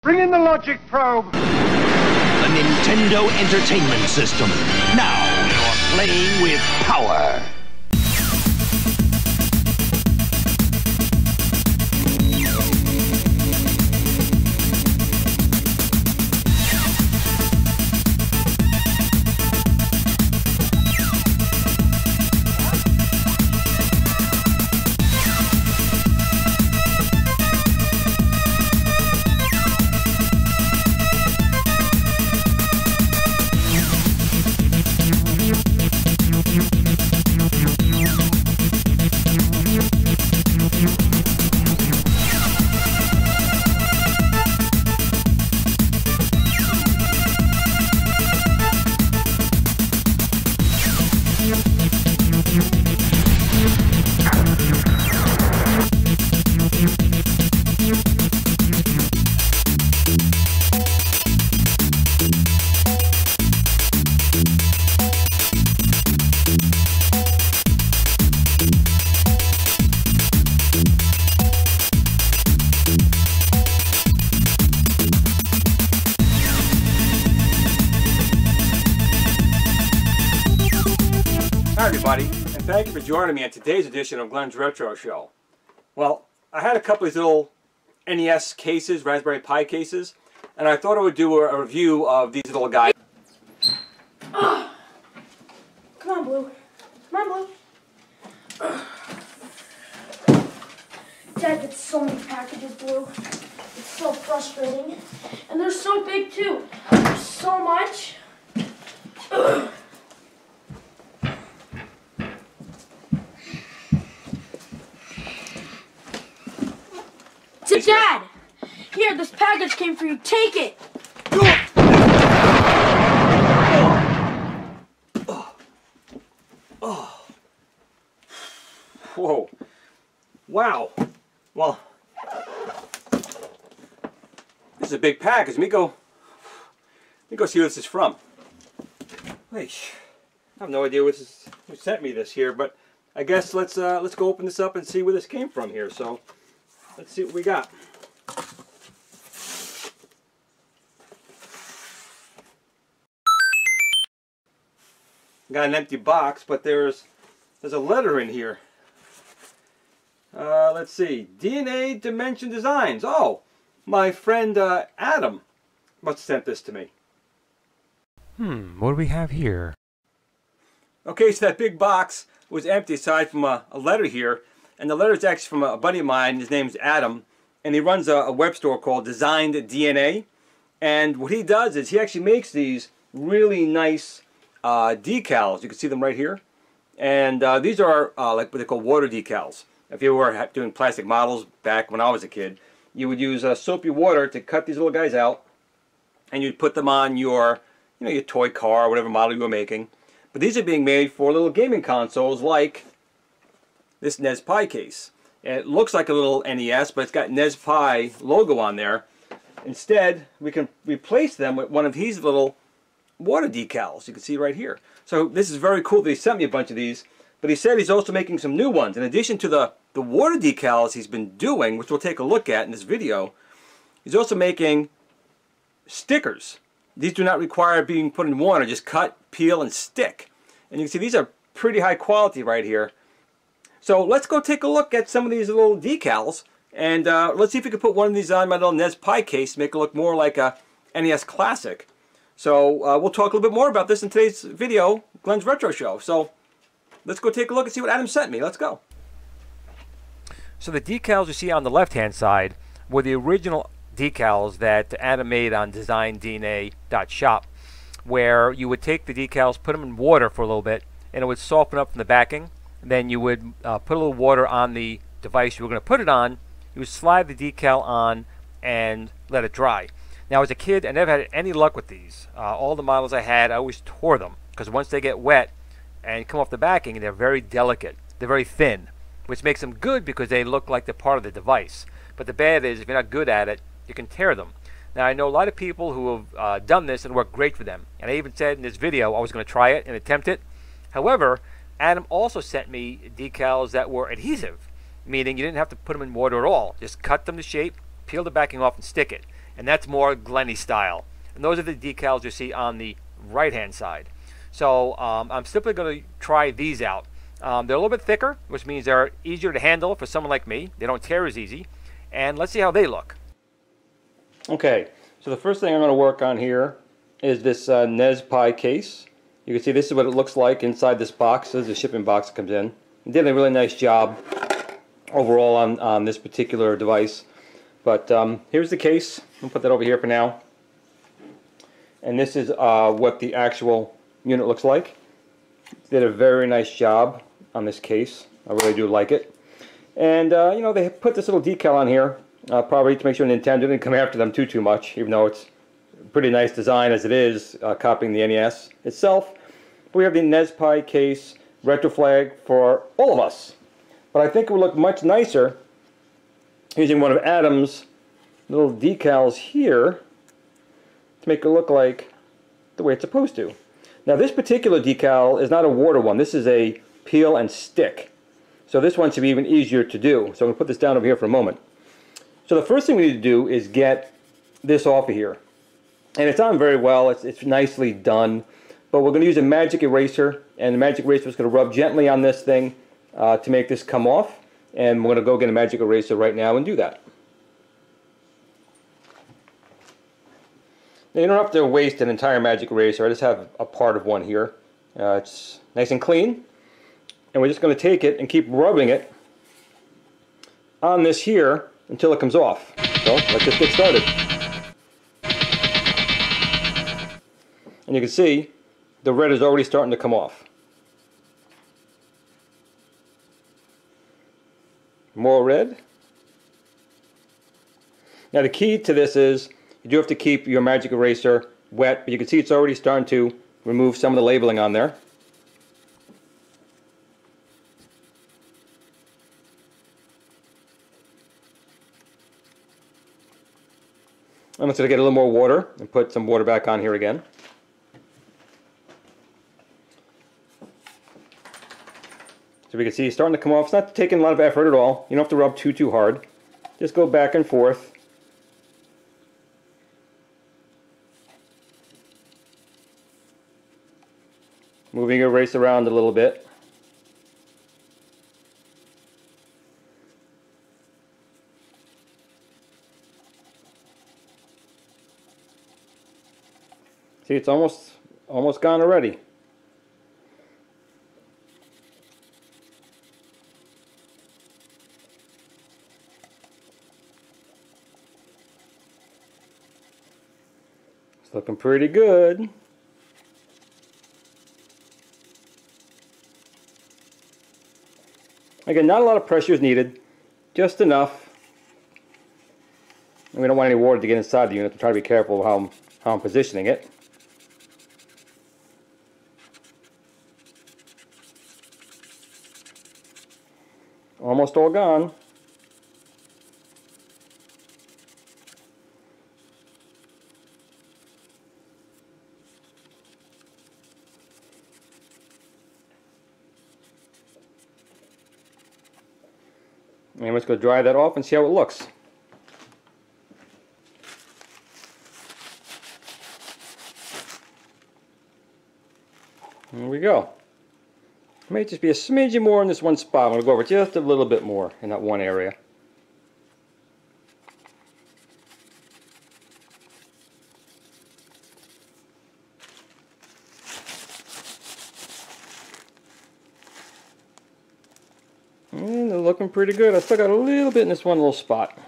Bring in the logic probe. The Nintendo Entertainment System. Now you're playing with power. Hi everybody, and thank you for joining me on today's edition of Glen's Retro Show. Well, I had a couple of these little NES cases, Raspberry Pi cases, and I thought I would do a review of these little guys. Come on, Blue. Come on, Blue. Dad gets so many packages, Blue. It's so frustrating. And they're so big, too. There's so much. Dad! Here, this package came for you. Take it! Whoa. Wow. Well, this is a big package. Let me go see what this is from. Wait, I have no idea who sent me this here, but I guess let's go open this up and see where this came from here. So let's see what we got. Got an empty box, but there's a letter in here. Let's see. DNA Dimension Designs. Oh, my friend Adam must have sent this to me. What do we have here? Okay, so that big box was empty aside from a letter here. And the letter is actually from a buddy of mine. His name's Adam. And he runs a web store called DesignedDNA. And what he does is he actually makes these really nice decals. You can see them right here. And these are like what they call water decals. If you were doing plastic models back when I was a kid, you would use soapy water to cut these little guys out. And you'd put them on your, your toy car or whatever model you were making. But these are being made for little gaming consoles like this NES Pi case. And it looks like a little NES, but it's got NES Pi logo on there. Instead, we can replace them with one of these little water decals. You can see right here. So this is very cool that he sent me a bunch of these. But he said he's also making some new ones. In addition to the water decals he's been doing, which we'll take a look at in this video, he's also making stickers. These do not require being put in water. Just cut, peel, and stick. And you can see these are pretty high quality right here. So let's go take a look at some of these little decals. And let's see if we can put one of these on my little NES Pi case to make it look more like a NES Classic. So we'll talk a little bit more about this in today's video, Glen's Retro Show. So let's go take a look and see what Adam sent me. Let's go. So the decals you see on the left-hand side were the original decals that Adam made on DesignedDNA.shop, where you would take the decals, put them in water for a little bit, and it would soften up from the backing. Then you would put a little water on the device you were going to put it on. You would slide the decal on and let it dry. Now, as a kid, I never had any luck with these. All the models I had, I always tore them, because once they get wet and come off the backing, they're very delicate. They're very thin, which makes them good because they look like they're part of the device. But the bad is, if you're not good at it, you can tear them. Now, I know a lot of people who have done this and worked great for them. And I even said in this video I was going to try it and attempt it. However, Adam also sent me decals that were adhesive, meaning you didn't have to put them in water at all. Just cut them to shape, peel the backing off, and stick it. and that's more Glenny style. And those are the decals you see on the right-hand side. So I'm simply going to try these out. They're a little bit thicker, which means they're easier to handle for someone like me. They don't tear as easy. And let's see how they look. Okay, so the first thing I'm going to work on here is this NESPI case. You can see this is what it looks like inside this box. This is the shipping box that comes in. They did a really nice job overall on this particular device. But here's the case. I'll put that over here for now. And this is what the actual unit looks like. They did a very nice job on this case. I really do like it. And you know, they put this little decal on here probably to make sure Nintendo didn't come after them too much, even though it's a pretty nice design as it is, copying the NES itself. But we have the NESPI case retro flag for all of us. But I think it would look much nicer using one of Adam's little decals here to make it look like the way it's supposed to. Now this particular decal is not a water one. This is a peel and stick. So this one should be even easier to do. So I'm going to put this down over here for a moment. So the first thing we need to do is get this off of here. And it's on very well. It's nicely done. But we're going to use a magic eraser. And the magic eraser is going to rub gently on this thing to make this come off. And we're going to go get a magic eraser right now and do that. Now, you don't have to waste an entire magic eraser. I just have a part of one here. It's nice and clean. And we're just going to take it and keep rubbing it on this here until it comes off. So let's just get started. And you can see the red is already starting to come off. More red. Now the key to this is you do have to keep your magic eraser wet, but you can see it's already starting to remove some of the labeling on there. I'm just going to get a little more water and put some water back on here again. So we can see it's starting to come off. It's not taking a lot of effort at all. You don't have to rub too hard. Just go back and forth. Moving your eraser around a little bit. See, it's almost gone already. It's looking pretty good. Again, not a lot of pressure is needed, just enough. And we don't want any water to get inside the unit, so try to be careful how I'm positioning it. Almost all gone. And I'm just going to dry that off and see how it looks. There we go. May just be a smidgen more in this one spot. I'm going to go over just a little bit more in that one area. And they're looking pretty good. I still got a little bit in this one little spot.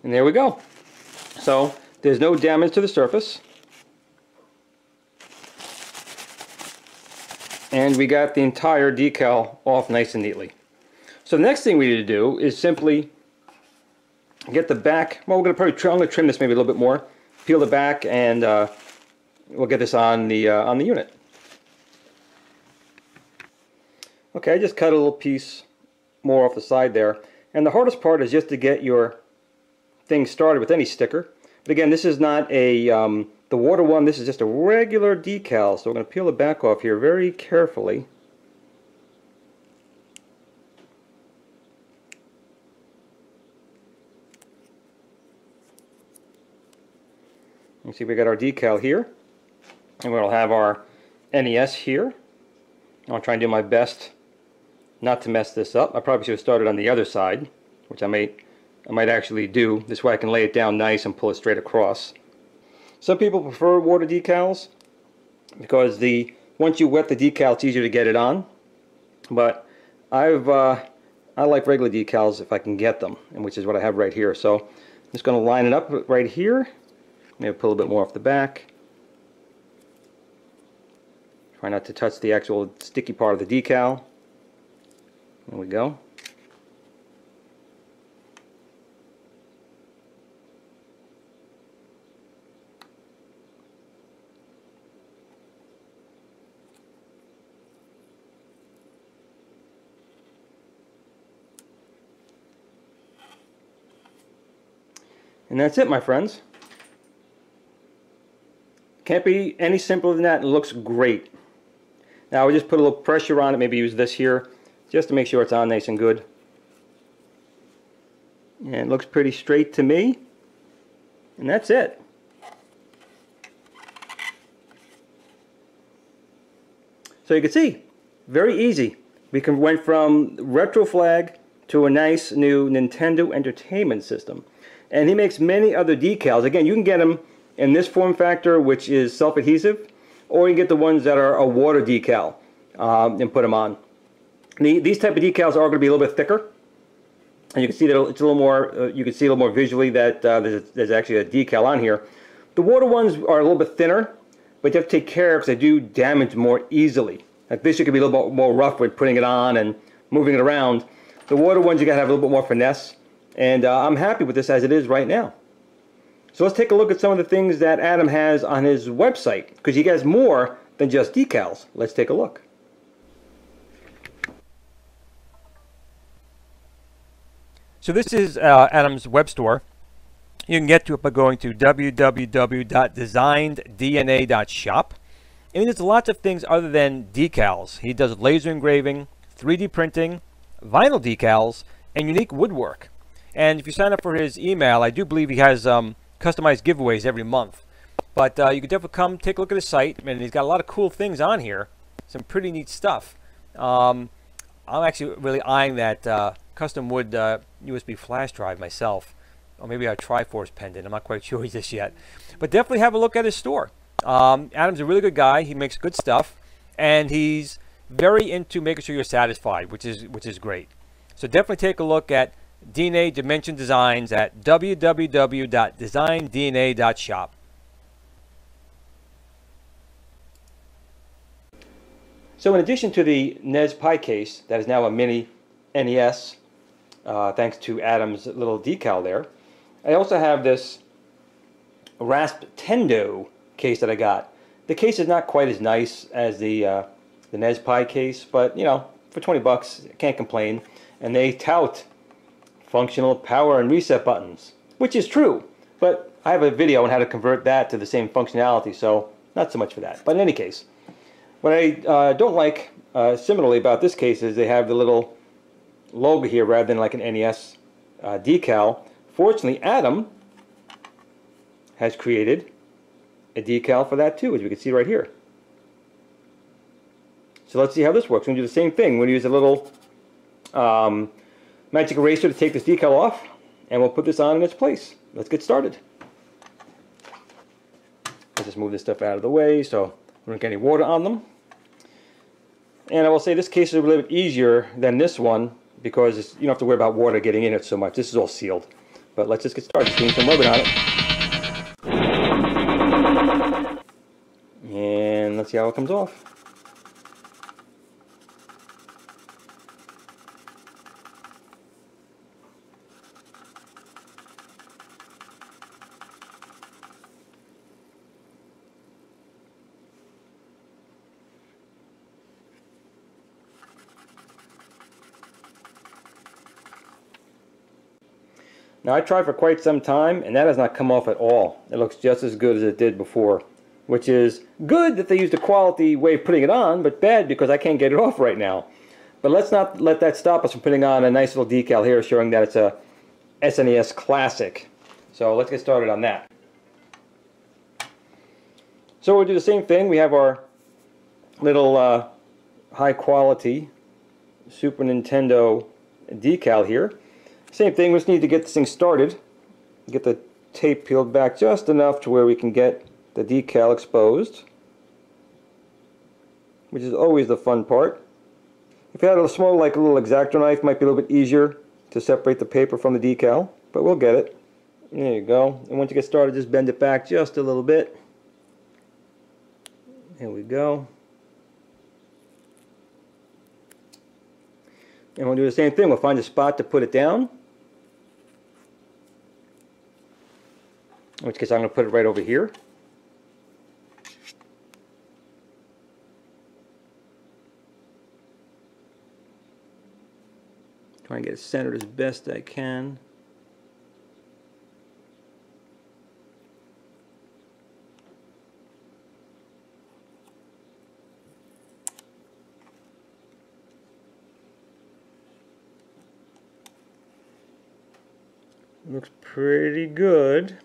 And there we go. So there's no damage to the surface. And we got the entire decal off nice and neatly. So the next thing we need to do is simply get the back. Well, I'm going to trim this maybe a little bit more. Peel the back, and we'll get this on the unit. Okay, I just cut a little piece more off the side there. And the hardest part is just to get your thing started with any sticker. But again, this is not a The water one, this is just a regular decal, so we're going to peel the back off here very carefully. You see we got our decal here, and we'll have our NES here. I'll try and do my best not to mess this up. I probably should have started on the other side, which I might actually do. This way I can lay it down nice and pull it straight across. Some people prefer water decals because once you wet the decal, it's easier to get it on. But I like regular decals if I can get them, and which is what I have right here. So I'm just going to line it up right here. Maybe pull a bit more off the back. Try not to touch the actual sticky part of the decal. There we go. And that's it, my friends. Can't be any simpler than that. It looks great. Now I just put a little pressure on it, maybe use this here, just to make sure it's on nice and good. And it looks pretty straight to me. And that's it. So you can see, very easy. We went from retro flag to a nice new Nintendo Entertainment System. And he makes many other decals. Again, you can get them in this form factor, which is self-adhesive, or you can get the ones that are a water decal and put them on. These type of decals are going to be a little bit thicker, and you can see that it's a little more. You can see a little more visually that there's actually a decal on here. The water ones are a little bit thinner, but you have to take care because they do damage more easily. Like this, you can be a little bit more rough with putting it on and moving it around. The water ones, you got to have a little bit more finesse, and I'm happy with this as it is right now. So let's take a look at some of the things that Adam has on his website, because he has more than just decals. Let's take a look. So this is Adam's web store. You can get to it by going to www.DesignedDNA.shop. And he does lots of things other than decals. He does laser engraving, 3D printing, vinyl decals, and unique woodwork. And if you sign up for his email, I do believe he has customized giveaways every month. But you can definitely come take a look at his site. And he's got a lot of cool things on here. Some pretty neat stuff. I'm actually really eyeing that custom wood USB flash drive myself. Or maybe a Triforce pendant. I'm not quite sure just yet. But definitely have a look at his store. Adam's a really good guy. He makes good stuff. And he's very into making sure you're satisfied, which is great. So definitely take a look at DNA Dimension Designs at www.DesignedDNA.shop. So in addition to the NES Pi case that is now a mini NES, thanks to Adam's little decal there, I also have this Rasp Tendo case that I got. The case is not quite as nice as the NES Pi case, but you know, for 20 bucks, I can't complain. And they tout functional power and reset buttons, which is true, but I have a video on how to convert that to the same functionality, so not so much for that. But in any case, what I don't like similarly about this case is they have the little logo here rather than like an NES decal. Fortunately, Adam has created a decal for that too, as we can see right here. So let's see how this works. We're going to do the same thing. We're going to use a little magic eraser to take this decal off, and we'll put this on in its place. Let's get started. Let's just move this stuff out of the way so we don't get any water on them. And I will say this case is a little bit easier than this one because you don't have to worry about water getting in it so much. This is all sealed. But let's just get started. Just doing some rubbing on it. And let's see how it comes off. Now I tried for quite some time and that has not come off at all. It looks just as good as it did before, which is good that they used a quality way of putting it on, but bad because I can't get it off right now. But let's not let that stop us from putting on a nice little decal here showing that it's a SNES Classic. So let's get started on that. So we'll do the same thing. We have our little high quality Super Nintendo decal here. Same thing, we just need to get this thing started. Get the tape peeled back just enough to where we can get the decal exposed, which is always the fun part. If you had a small, like a little X-Acto knife, it might be a little bit easier to separate the paper from the decal, but we'll get it. There you go. And once you get started, just bend it back just a little bit. There we go. And we'll do the same thing. We'll find a spot to put it down. In which case I'm going to put it right over here. Try and get it centered as best I can. Looks pretty good.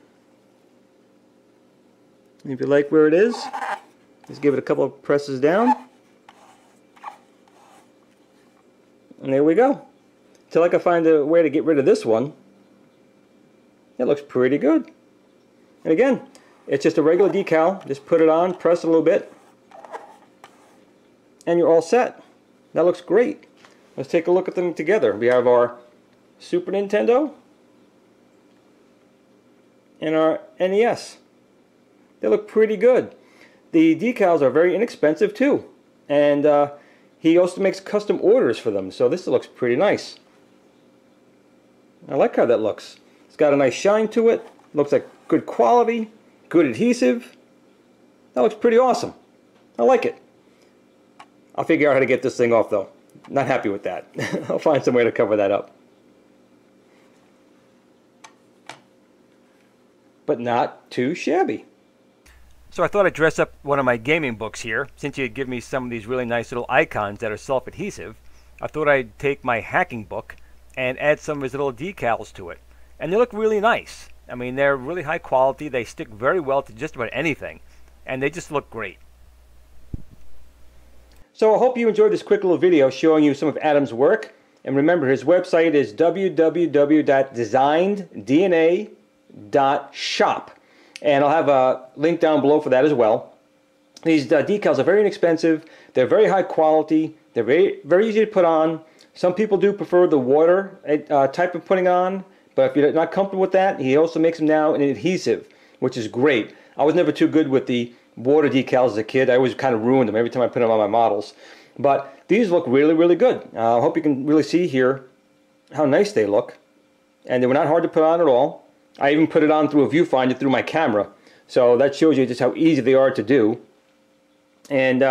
If you like where it is, just give it a couple of presses down. And there we go. Until I can find a way to get rid of this one. It looks pretty good. And again, it's just a regular decal. Just put it on, press a little bit, and you're all set. That looks great. Let's take a look at them together. We have our Super Nintendo and our NES. They look pretty good. The decals are very inexpensive too, and he also makes custom orders for them, so this looks pretty nice. I like how that looks. It's got a nice shine to it. Looks like good quality, good adhesive. That looks pretty awesome. I like it. I'll figure out how to get this thing off though. Not happy with that. I'll find some way to cover that up. But not too shabby. So I thought I'd dress up one of my gaming books here. Since you give me some of these really nice little icons that are self-adhesive, I thought I'd take my hacking book and add some of his little decals to it. And they look really nice. I mean, they're really high quality. They stick very well to just about anything. And they just look great. So I hope you enjoyed this quick little video showing you some of Adam's work. And remember, his website is www.DesignedDNA.shop. And I'll have a link down below for that as well. These decals are very inexpensive. They're very high quality. They're very easy to put on. Some people do prefer the water type of putting on, but if you're not comfortable with that, he also makes them now in adhesive, which is great. I was never too good with the water decals as a kid. I always kind of ruined them every time I put them on my models. But these look really, really good. I hope you can really see here how nice they look. And they were not hard to put on at all. I even put it on through a viewfinder through my camera. So that shows you just how easy they are to do. And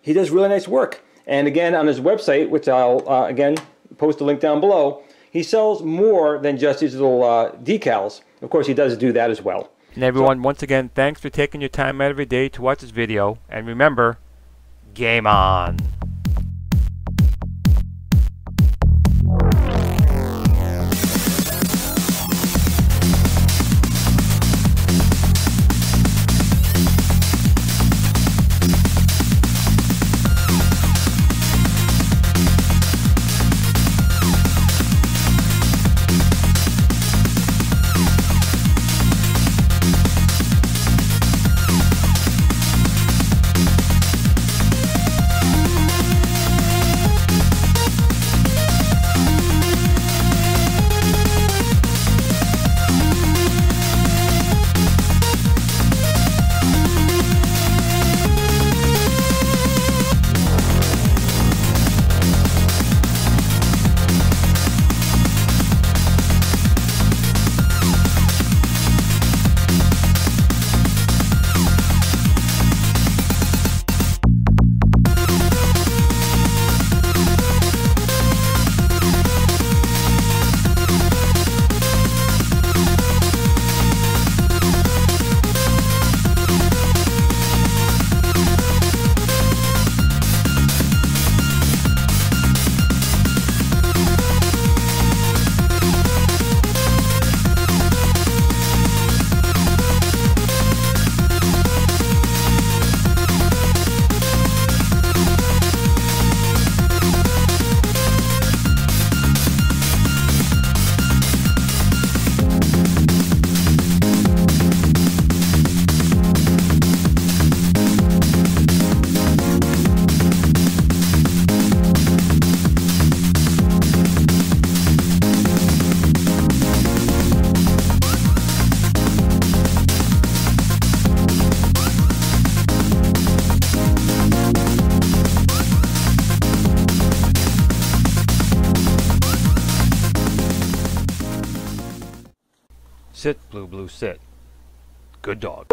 he does really nice work. And again, on his website, which I'll again post a link down below, he sells more than just these little decals. Of course, he does do that as well. And everyone, once again, thanks for taking your time out of your day to watch this video. And remember, game on! sit, Blue Blue, sit. Good dog.